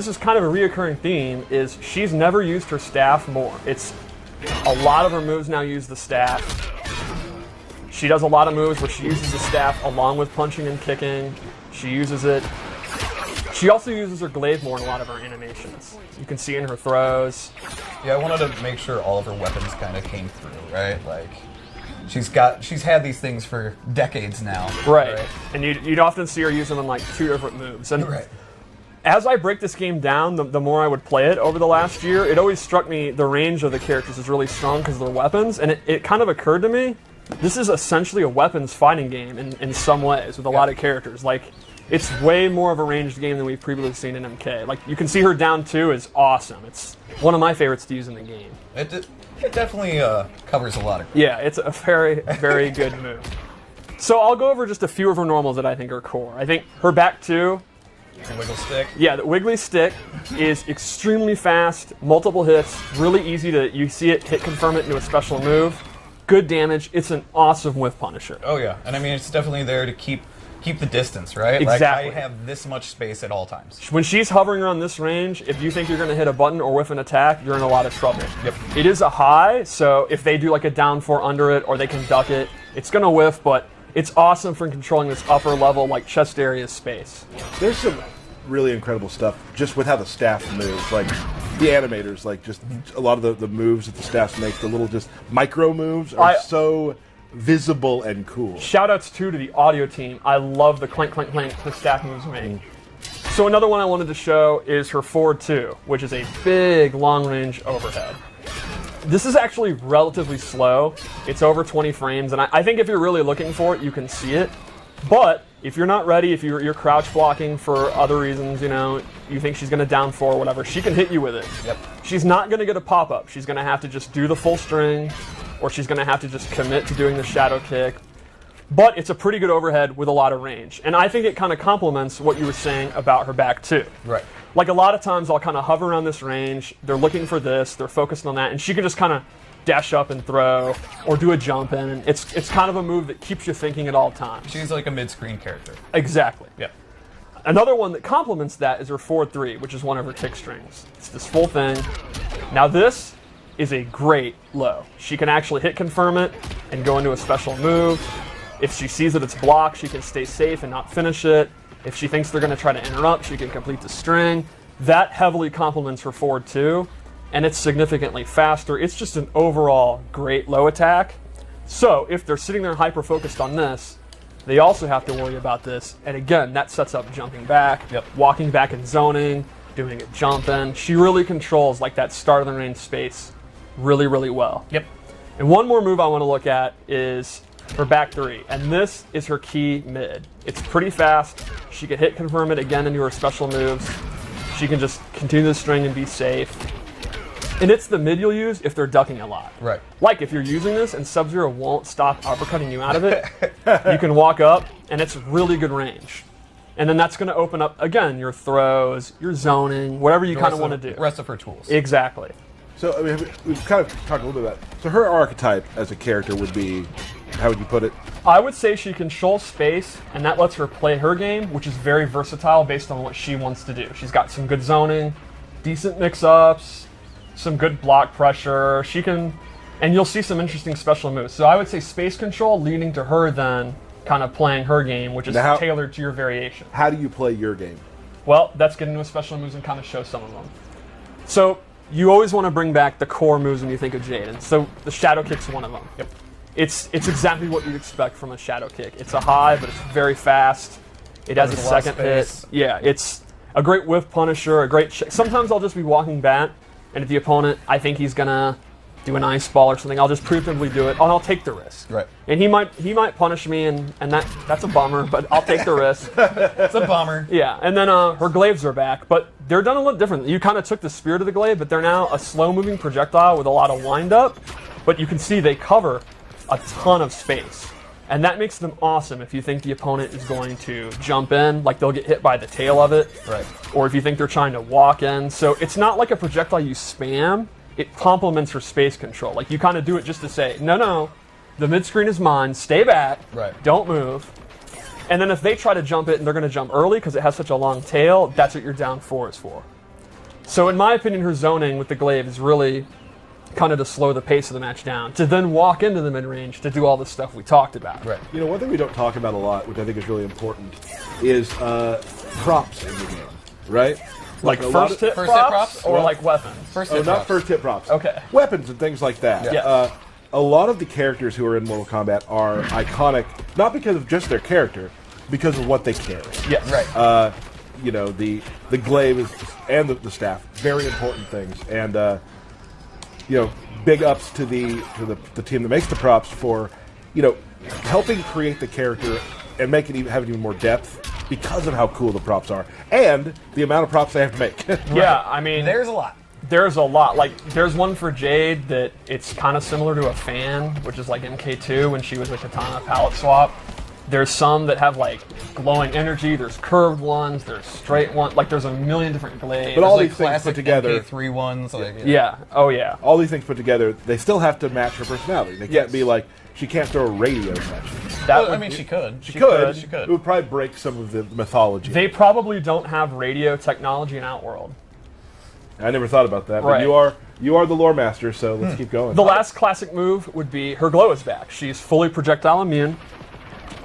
This is kind of a reoccurring theme, is she's never used her staff more. It's a lot of her moves now use the staff. She does a lot of moves where she uses the staff along with punching and kicking. She uses it. She also uses her glaive more in a lot of her animations. You can see in her throws. Yeah, I wanted to make sure all of her weapons kind of came through, right? Like, she's had these things for decades now. Right. And you'd often see her use them in like 2 different moves. And as I break this game down, the more I would play it over the last year, it always struck me the range of the characters is really strong because of their weapons. And it kind of occurred to me, this is essentially a weapons fighting game in some ways with a lot of characters. Like, it's way more of a ranged game than we've previously seen in MK. Like, you can see her down 2 is awesome. It's one of my favorites to use in the game. It definitely covers a lot of Yeah, it's a very, very good move. So I'll go over just a few of her normals that I think are core. I think her back 2. The wiggle stick. Yeah, the wiggly stick is extremely fast, multiple hits, really easy to, you see it, hit confirm it into a special move. Good damage. It's an awesome whiff punisher. Oh yeah, and I mean it's definitely there to keep the distance, right? Exactly. Like, I have this much space at all times. When she's hovering around this range, if you think you're going to hit a button or whiff an attack, you're in a lot of trouble. Yep. It is a high, so if they do like a down 4 under it or they can duck it, it's going to whiff, but it's awesome for controlling this upper level, like chest area space. There's some really incredible stuff just with how the staff moves. Like, the animators, like, just a lot of the moves that the staff make, the little just micro moves are so visible and cool. Shoutouts too to the audio team. I love the clank, clank, clank her staff moves make. So another one I wanted to show is her forward 2, which is a big long-range overhead. This is actually relatively slow. It's over 20 frames, and I think if you're really looking for it, you can see it. But if you're not ready, if you're crouch blocking for other reasons, you know, you think she's going to down 4 or whatever, she can hit you with it. Yep. She's not going to get a pop-up. She's going to have to just do the full string, or she's going to have to just commit to doing the shadow kick. But it's a pretty good overhead with a lot of range. And I think it kind of complements what you were saying about her back too. Right. Like, a lot of times I'll kind of hover around this range, they're looking for this, they're focused on that, and she can just kind of dash up and throw, or do a jump in, and it's kind of a move that keeps you thinking at all times. She's like a mid-screen character. Exactly. Yeah. Another one that complements that is her forward 3, which is one of her kick strings. It's this full thing. Now this is a great low. She can actually hit confirm it and go into a special move. If she sees that it's blocked, she can stay safe and not finish it. If she thinks they're going to try to interrupt, she can complete the string. That heavily complements her forward 2, and it's significantly faster. It's just an overall great low attack. So if they're sitting there hyper-focused on this, they also have to worry about this. And again, that sets up jumping back, walking back and zoning, doing a jump in. She really controls like that start of the range space really, really well. Yep. And one more move I want to look at is her back 3, and this is her key mid. It's pretty fast. She can hit confirm it again into her special moves. She can just continue the string and be safe. And it's the mid you'll use if they're ducking a lot. Right. Like, if you're using this and Sub-Zero won't stop uppercutting you out of it, you can walk up, and it's really good range. And then that's going to open up, again, your throws, your zoning, whatever you kind of want to do. The rest of her tools. Exactly. So, I mean, we've kind of talked a little bit about it. So her archetype as a character would be, how would you put it? I would say she controls space, and that lets her play her game, which is very versatile based on what she wants to do. She's got some good zoning, decent mix-ups, some good block pressure. She can, and you'll see some interesting special moves. So I would say space control leading to her then kind of playing her game, which is tailored to your variation. How do you play your game? Well, let's get into special moves and kind of show some of them. So you always want to bring back the core moves when you think of JADE, and so the shadow kick's one of them. Yep. It's exactly what you'd expect from a shadow kick. It's a high, but it's very fast. It has a second hit. Yeah, it's a great whiff punisher, a great sometimes I'll just be walking back, and if the opponent, I think he's gonna do an ice ball or something, I'll just preemptively do it, and I'll take the risk. Right. And he might punish me, and that's a bummer, but I'll take the risk. It's a bummer. Yeah, and then her glaives are back, but they're done a little different. You kind of took the spirit of the glaive, but they're now a slow-moving projectile with a lot of wind-up, but you can see they cover a ton of space. And that makes them awesome if you think the opponent is going to jump in, like they'll get hit by the tail of it. Right. Or if you think they're trying to walk in. So it's not like a projectile you spam, it complements her space control. Like, you kind of do it just to say, no, the mid-screen is mine, stay back, don't move. And then if they try to jump it and they're going to jump early because it has such a long tail, that's what your down 4 is for. So in my opinion, her zoning with the glaive is really kind of to slow the pace of the match down, to then walk into the mid-range to do all the stuff we talked about. Right. You know, one thing we don't talk about a lot, which I think is really important, is props in the game, right? Like a lot first of- hit first hit props props? or Well, like weapons? First Oh, hit not props. first hit props. Okay. Weapons and things like that. Yes. A lot of the characters who are in Mortal Kombat are iconic, not because of just their character, because of what they carry. Yes. Right. You know, the glaive and the staff, very important things. And you know, big ups to the team that makes the props for, you know, helping create the character and make it have even more depth because of how cool the props are and the amount of props they have to make. Yeah, I mean, There's a lot. there's a lot. Like, there's one for Jade that it's kind of similar to a fan, which is like MK2 when she was a katana palette swap. There's some that have like glowing energy. There's curved ones. There's straight ones. Like, there's a million different glaives. But all Like these things classic put together, MK3 ones. Like, yeah. Oh yeah. all these things put together, they still have to match her personality. They can't Yes. be like, she can't throw a radio touch. That Well, I would mean, be- she could. She could. She could. It would probably break some of the mythology. They probably don't have radio technology in Outworld. I never thought about that. But Right. you are the lore master, so let's keep going. The last classic move would be her glow is back. She's fully projectile immune,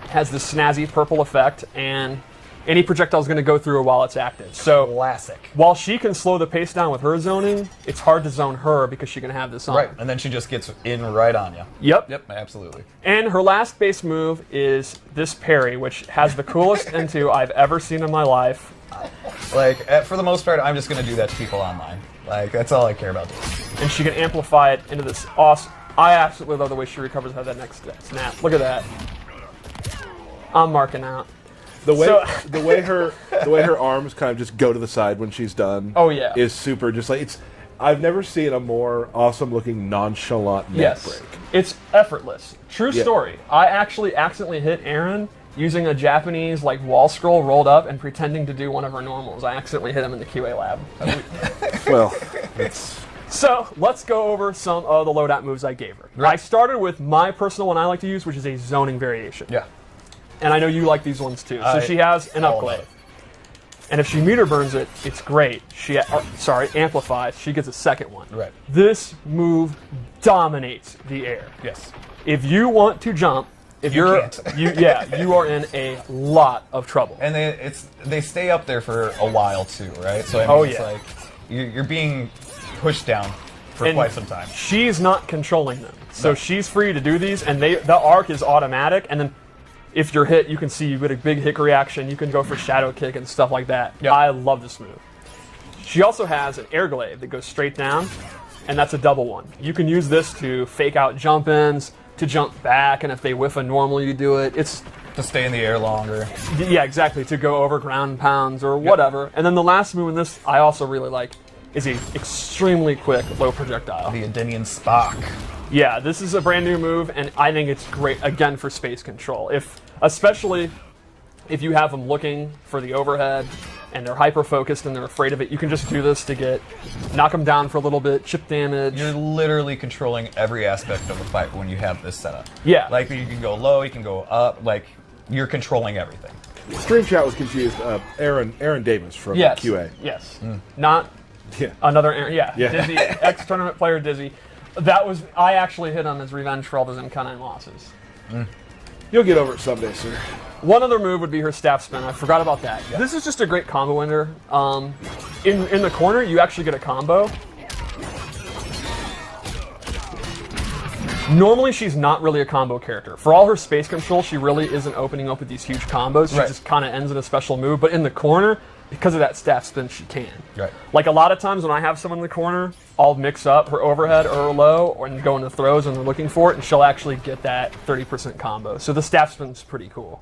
has this snazzy purple effect, and any projectile is going to go through her while it's active. So Classic. while she can slow the pace down with her zoning, it's hard to zone her because she can have this on. Right. And then she just gets in right on you. Yep. Yep, absolutely. And her last base move is this parry, which has the coolest into I've ever seen in my life. Like, for the most part, I'm just going to do that to people online. Like, that's all I care about doing. And she can amplify it into this awesome... I absolutely love the way she recovers out of that next snap. Look at that. I'm marking out. The way So- the way her arms kind of just go to the side when she's done. Oh, yeah. Is super. Just like it's. I've never seen a more awesome looking nonchalant neck Yes. break. It's effortless. True Yeah. story. I actually accidentally hit Aaron using a Japanese like wall scroll rolled up and pretending to do one of her normals. I accidentally hit him in the QA lab. Well, it's So let's go over some of the loadout moves I gave her. Right. I started with my personal one I like to use, which is a zoning variation. Yeah. And I know you like these ones too. So I- she has an all upglaive. of it. And if she meter burns it, it's great. She amplifies. She gets a second one. Right. This move dominates the air. Yes. If you want to jump, if You you're can't. you are in a lot of trouble. And they stay up there for a while too, right? So I mean, Oh, it's yeah. like you're being pushed down for And quite some time. She's not controlling them, so No. she's free to do these, and the arc is automatic. And then, if you're hit, you can see you get a big hick reaction. You can go for shadow kick and stuff like that. Yeah. I love this move. She also has an air glaive that goes straight down, and that's a double one. You can use this to fake out jump ins, to jump back, and if they whiff a normal, you do it. It's To stay in the air longer. yeah, exactly, to go over ground and pounds or whatever. And then the last move in this I also really like is a extremely quick low projectile. The Adinian Spock. Yeah, this is a brand new move, and I think it's great again for space control. Especially if you have them looking for the overhead and they're hyper focused and they're afraid of it, you can just do this to knock them down for a little bit, chip damage. You're literally controlling every aspect of the fight when you have this setup. Yeah. Like you can go low, you can go up. Like you're controlling everything. Stream Chat was confused. Aaron Davis from Yes. QA. Yes. Not Yeah. another Aaron. Yeah. Yeah. Dizzy, ex-tournament player Dizzy. I actually hit him as revenge for all those MK9 losses. You'll get over it someday, sir. One other move would be her staff spin. I forgot about that. This is just a great combo ender. In the corner, you actually get a combo. Normally, she's not really a combo character. For all her space control, she really isn't opening up with these huge combos. She Right. just kind of ends in a special move. But in the corner, because of that staff spin, she can. Right. Like a lot of times when I have someone in the corner, I'll mix up her overhead or her low and go into throws and they're looking for it, and she'll actually get that 30% combo. So the staff spin's pretty cool.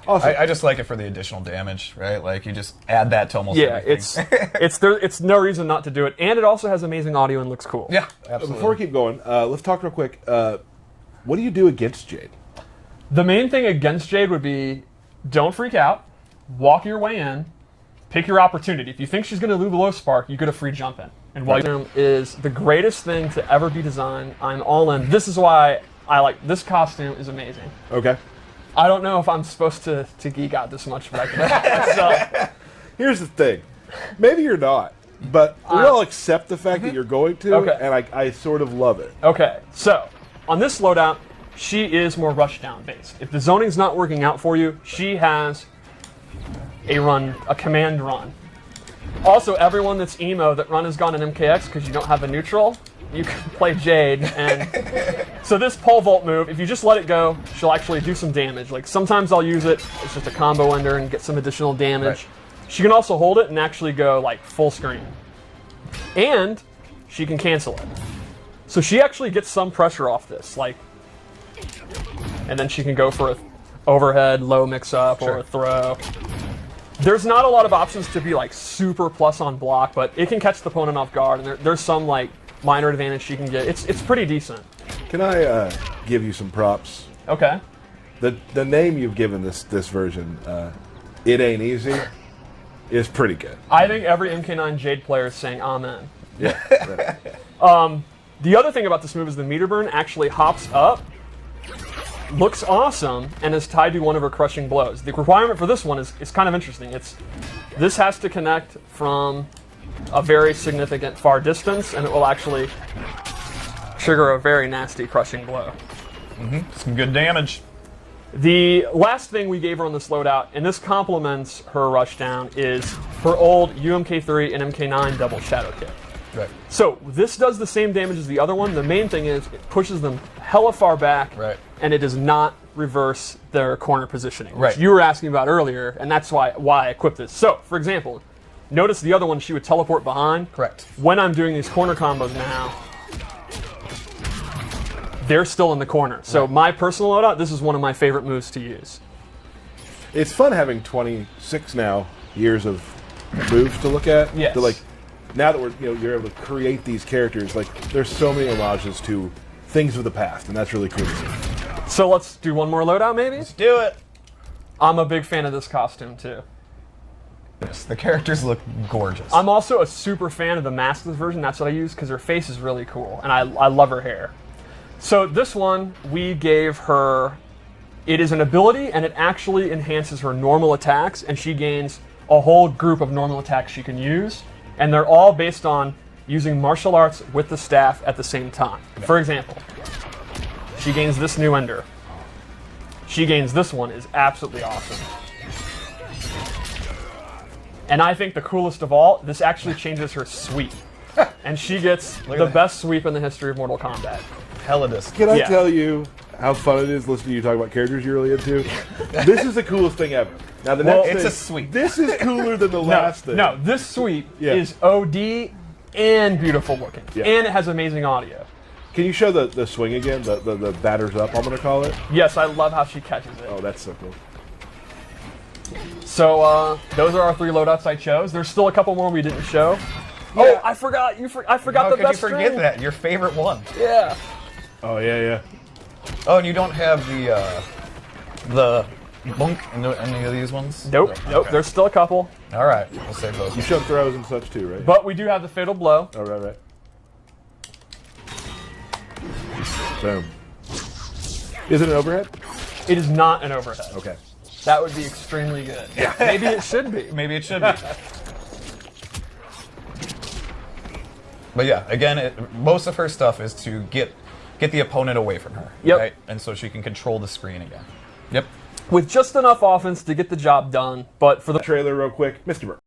Awesome. I just like it for the additional damage, right? Like you just add that to almost Yeah, everything. it's no reason not to do it, and it also has amazing audio and looks cool. Yeah, absolutely. Before we keep going, let's talk real quick. What do you do against Jade? The main thing against Jade would be don't freak out, walk your way in, pick your opportunity. If you think she's going to do the low spark, you get a free jump in. And while is the greatest thing to ever be designed. I'm all in. This is why I like this costume. Is amazing. Okay. I don't know if I'm supposed to geek out this much, but I can help myself. Here's the thing. Maybe you're not. but we all accept the fact that you're going to, Okay. and I sort of love it. Okay, so on this loadout, she is more rushdown based. If the zoning's not working out for you, she has a command run. Also, everyone that's emo, that run is gone in MKX because you don't have a neutral, you can play Jade. And so this pole vault move, if you just let it go, she'll actually do some damage. Like sometimes I'll use it, it's just a combo ender and get some additional damage. Right. She can also hold it and actually go like full screen. And she can cancel it. So she actually gets some pressure off this, like, and then she can go for a overhead, low mix-up, or a throw. There's not a lot of options to be like super plus on block, but it can catch the opponent off guard, and there's some like minor advantage she can get. It's pretty decent. Can I give you some props? Okay. The name you've given this version, It Ain't Easy, is pretty good. I think every MK9 Jade player is saying amen. Yeah. The other thing about this move is the meter burn actually hops up, looks awesome, and is tied to one of her crushing blows. The requirement for this one is kind of interesting. This has to connect from a very significant far distance, and it will actually trigger a very nasty crushing blow. Some good damage. The last thing we gave her on this loadout, and this complements her rushdown, is her old UMK3 and MK9 double shadow kick. Right. So this does the same damage as the other one. The main thing is it pushes them hella far back, Right. and it does not reverse their corner positioning, which Right. you were asking about earlier, and that's why I equipped this. So, for example, notice the other one, she would teleport behind. Correct. When I'm doing these corner combos now, they're still in the corner. So my personal loadout, this is one of my favorite moves to use. It's fun having 26 now years of moves to look at. Yes. To like, now that you're able to create these characters, like there's so many homages to things of the past, and that's really cool to see. So let's do one more loadout, maybe? Let's do it. I'm a big fan of this costume, too. Yes, the characters look gorgeous. I'm also a super fan of the maskless version. That's what I use, because her face is really cool, and I love her hair. So this one, we gave her... It is an ability, and it actually enhances her normal attacks, and she gains a whole group of normal attacks she can use, and they're all based on using martial arts with the staff at the same time. For example, she gains this new ender. She gains this one, is absolutely awesome. And I think the coolest of all, this actually changes her sweep. And she gets the best sweep in the history of Mortal Kombat. Helladus. Can I Yeah. tell you how fun it is listening to you talk about characters you're really into? This is the coolest thing ever. Now the next it's thing, a sweep. This is cooler than the last thing. No, this sweep Yeah. is OD and beautiful looking. Yeah. And it has amazing audio. Can you show the swing again? The batters up, I'm going to call it. Yes, I love how she catches it. Oh, that's so cool. So those are our 3 loadouts I chose. There's still a couple more we didn't show. Yeah. Oh, I forgot. I forgot How the could you best forget string. that? Your favorite one. Yeah. Oh, yeah. Oh, and you don't have the bunk in any of these ones? Nope. Okay. There's still a couple. All right, we'll save those. You shove throws and such too, right? But we do have the fatal blow. Oh, right. Boom. Is it an overhead? It is not an overhead. Okay. That would be extremely good. Yeah. Maybe it should be. Maybe it should be. But yeah, again, most of her stuff is to get the opponent away from her. Yep. Right? And so she can control the screen again. Yep. With just enough offense to get the job done, but for the Trailer real quick. Mr. Burke.